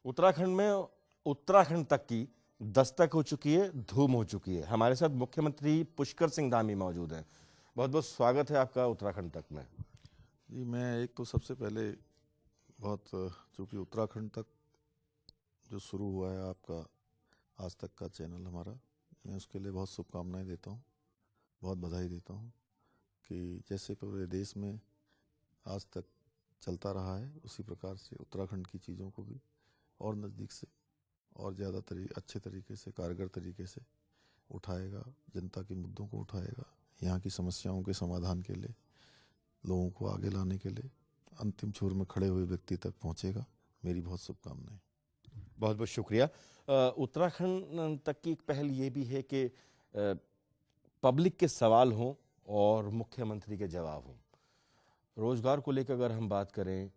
उत्तराखंड में उत्तराखंड तक की दस्तक हो चुकी है, धूम हो चुकी है। हमारे साथ मुख्यमंत्री पुष्कर सिंह धामी मौजूद हैं। बहुत बहुत स्वागत है आपका उत्तराखंड तक में। जी, मैं एक तो सबसे पहले बहुत चूँकि उत्तराखंड तक जो शुरू हुआ है आपका आज तक का चैनल हमारा, मैं उसके लिए बहुत शुभकामनाएं देता हूँ, बहुत बधाई देता हूँ कि जैसे पूरे देश में आज तक चलता रहा है उसी प्रकार से उत्तराखंड की चीज़ों को भी और नज़दीक से और ज़्यादा अच्छे तरीके से, कारगर तरीके से उठाएगा, जनता के मुद्दों को उठाएगा, यहाँ की समस्याओं के समाधान के लिए, लोगों को आगे लाने के लिए अंतिम छोर में खड़े हुए व्यक्ति तक पहुँचेगा। मेरी बहुत शुभकामनाएं। बहुत बहुत शुक्रिया। उत्तराखंड तक की एक पहल ये भी है कि पब्लिक के सवाल हों और मुख्यमंत्री के जवाब हों। रोजगार को लेकर अगर हम बात करें,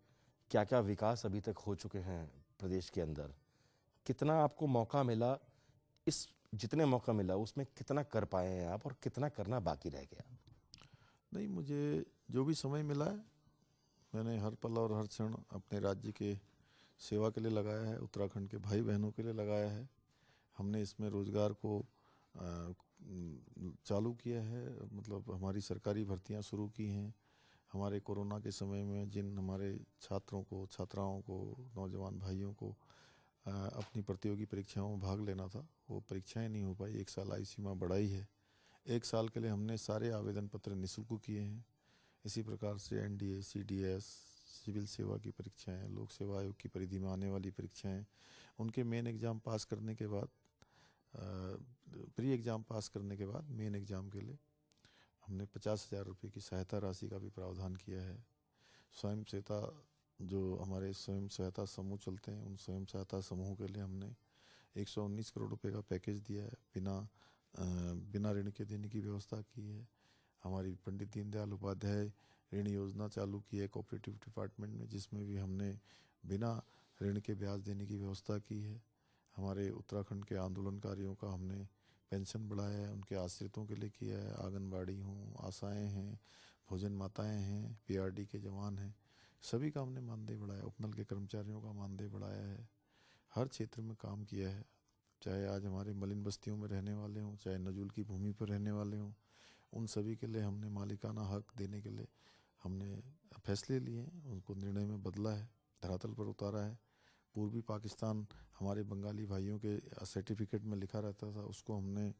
क्या क्या विकास अभी तक हो चुके हैं प्रदेश के अंदर, कितना आपको मौका मिला, इस जितने मौका मिला उसमें कितना कर पाए हैं आप और कितना करना बाकी रह गया? नहीं, मुझे जो भी समय मिला है मैंने हर पल और हर क्षण अपने राज्य के सेवा के लिए लगाया है, उत्तराखंड के भाई बहनों के लिए लगाया है। हमने इसमें रोज़गार को चालू किया है, मतलब हमारी सरकारी भर्तियां शुरू की हैं। हमारे कोरोना के समय में जिन हमारे छात्रों को, छात्राओं को, नौजवान भाइयों को अपनी प्रतियोगी परीक्षाओं में भाग लेना था, वो परीक्षाएं नहीं हो पाई। 1 साल आयु सीमा बढ़ाई है। 1 साल के लिए हमने सारे आवेदन पत्र निःशुल्क किए हैं। इसी प्रकार से एनडीए, सीडीएस, सिविल सेवा की परीक्षाएं, लोक सेवा आयोग की परिधि में आने वाली परीक्षाएं, उनके मेन एग्ज़ाम पास करने के बाद, प्री एग्ज़ाम पास करने के बाद मेन एग्ज़ाम के लिए हमने 50,000 रुपये की सहायता राशि का भी प्रावधान किया है। स्वयं सहायता, जो हमारे स्वयं सहायता समूह चलते हैं, उन स्वयं सहायता समूहों के लिए हमने 119 करोड़ रुपए का पैकेज दिया है। बिना ऋण के देने की व्यवस्था की है। हमारी पंडित दीनदयाल उपाध्याय ऋण योजना चालू की है कोऑपरेटिव डिपार्टमेंट में, जिसमें भी हमने बिना ऋण के ब्याज देने की व्यवस्था की है। हमारे उत्तराखंड के आंदोलनकारियों का हमने पेंशन बढ़ाया है, उनके आश्रितों के लिए किया है। आंगनबाड़ी हों, आशाएं हैं, भोजन माताएं हैं, पीआरडी के जवान हैं, सभी का हमने मानदेय बढ़ाया। उपनल के कर्मचारियों का मानदेय बढ़ाया है। हर क्षेत्र में काम किया है, चाहे आज हमारे मलिन बस्तियों में रहने वाले हों, चाहे नजूल की भूमि पर रहने वाले हों, उन सभी के लिए हमने मालिकाना हक देने के लिए हमने फैसले लिए हैं, उनको निर्णय में बदला है, धरातल पर उतारा है। पूर्वी पाकिस्तान हमारे बंगाली भाइयों के सर्टिफिकेट में लिखा रहता था, उसको हमने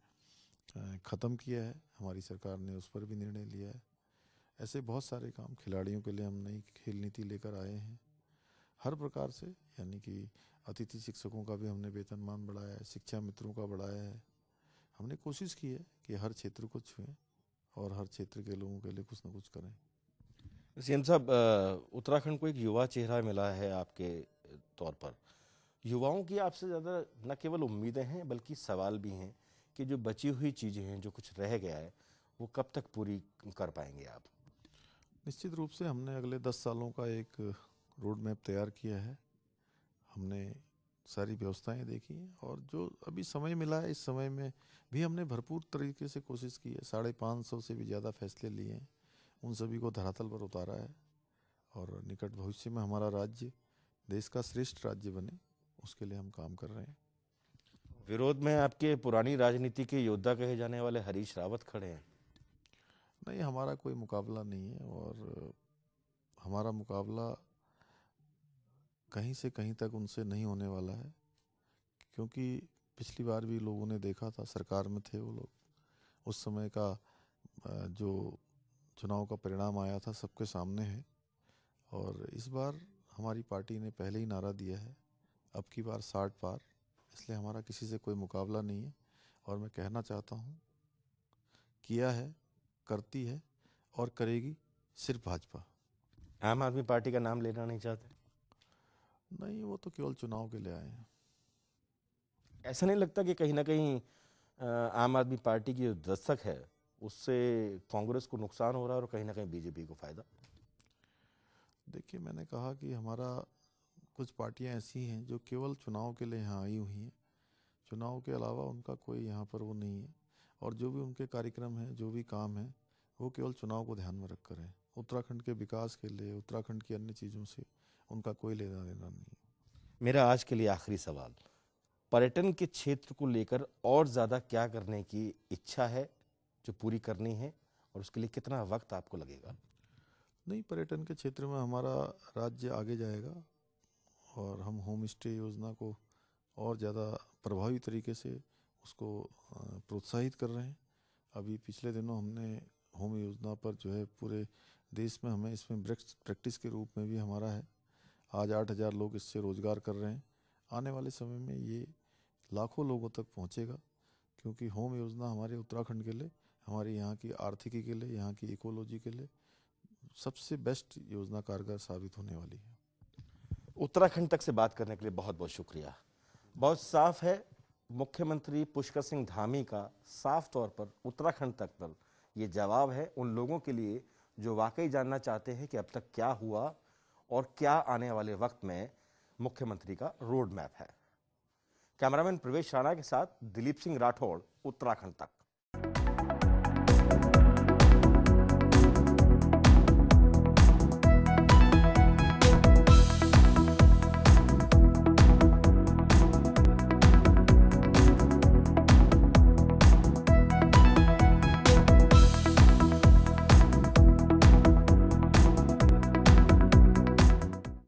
ख़त्म किया है। हमारी सरकार ने उस पर भी निर्णय लिया है। ऐसे बहुत सारे काम, खिलाड़ियों के लिए हम नई खेल नीति लेकर आए हैं हर प्रकार से, यानी कि अतिथि शिक्षकों का भी हमने वेतनमान बढ़ाया है, शिक्षा मित्रों का बढ़ाया है। हमने कोशिश की है कि हर क्षेत्र को छुएं और हर क्षेत्र के लोगों के लिए कुछ ना कुछ करें। सीएम साहब, उत्तराखंड को एक युवा चेहरा मिला है आपके तौर पर। युवाओं की आपसे ज़्यादा न केवल उम्मीदें हैं बल्कि सवाल भी हैं कि जो बची हुई चीज़ें हैं, जो कुछ रह गया है, वो कब तक पूरी कर पाएंगे आप? निश्चित रूप से हमने अगले 10 सालों का एक रोड मैप तैयार किया है। हमने सारी व्यवस्थाएं देखी हैं और जो अभी समय मिला है, इस समय में भी हमने भरपूर तरीके से कोशिश की है। 550 से भी ज़्यादा फैसले लिए हैं, उन सभी को धरातल पर उतारा है और निकट भविष्य में हमारा राज्य देश का श्रेष्ठ राज्य बने, उसके लिए हम काम कर रहे हैं। विरोध में आपके पुरानी राजनीति के योद्धा कहे जाने वाले हरीश रावत खड़े हैं। नहीं, हमारा कोई मुकाबला नहीं है और हमारा मुकाबला कहीं से कहीं तक उनसे नहीं होने वाला है, क्योंकि पिछली बार भी लोगों ने देखा था, सरकार में थे वो लोग, उस समय का जो चुनाव का परिणाम आया था सबके सामने है। और इस बार हमारी पार्टी ने पहले ही नारा दिया है, अब की बार 60 पार, इसलिए हमारा किसी से कोई मुकाबला नहीं है। और मैं कहना चाहता हूँ, किया है, करती है और करेगी सिर्फ भाजपा। आम आदमी पार्टी का नाम लेना नहीं चाहते? नहीं, वो तो केवल चुनाव के लिए आए हैं। ऐसा नहीं लगता कि कहीं ना कहीं आम आदमी पार्टी की जो दस्तक है उससे कांग्रेस को नुकसान हो रहा है और कहीं ना कहीं बीजेपी को फायदा? देखिए, मैंने कहा कि हमारा कुछ पार्टियां ऐसी हैं जो केवल चुनाव के लिए यहाँ आई हुई हैं, चुनाव के अलावा उनका कोई यहाँ पर वो नहीं है। और जो भी उनके कार्यक्रम हैं, जो भी काम है, वो केवल चुनाव को ध्यान में रख कर है। उत्तराखंड के विकास के लिए, उत्तराखंड की अन्य चीज़ों से उनका कोई लेना देना नहीं है। मेरा आज के लिए आखिरी सवाल, पर्यटन के क्षेत्र को लेकर और ज़्यादा क्या करने की इच्छा है जो पूरी करनी है, और उसके लिए कितना वक्त आपको लगेगा? नहीं, पर्यटन के क्षेत्र में हमारा राज्य आगे जाएगा और हम होम स्टे योजना को और ज़्यादा प्रभावी तरीके से उसको प्रोत्साहित कर रहे हैं। अभी पिछले दिनों हमने होम योजना पर जो है पूरे देश में हमें इसमें बेस्ट प्रैक्टिस के रूप में भी हमारा है। आज 8,000 लोग इससे रोजगार कर रहे हैं। आने वाले समय में ये लाखों लोगों तक पहुंचेगा, क्योंकि होम योजना हमारे उत्तराखंड के लिए, हमारे यहाँ की आर्थिकी के लिए, यहाँ की इकोलॉजी के लिए सबसे बेस्ट योजना कारगर साबित होने वाली है। उत्तराखंड तक से बात करने के लिए बहुत बहुत शुक्रिया। बहुत साफ है, मुख्यमंत्री पुष्कर सिंह धामी का साफ तौर पर उत्तराखंड तक पर यह जवाब है उन लोगों के लिए जो वाकई जानना चाहते हैं कि अब तक क्या हुआ और क्या आने वाले वक्त में मुख्यमंत्री का रोड मैप है। कैमरामैन प्रवेश राणा के साथ दिलीप सिंह राठौड़, उत्तराखंड तक।